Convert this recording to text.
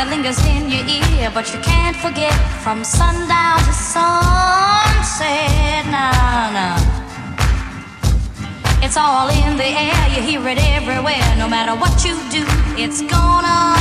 that lingers in your ear, but you can't forget from sundown to sunset. Nah, nah. It's all in the air, you hear it everywhere. No matter what you do, it's gonna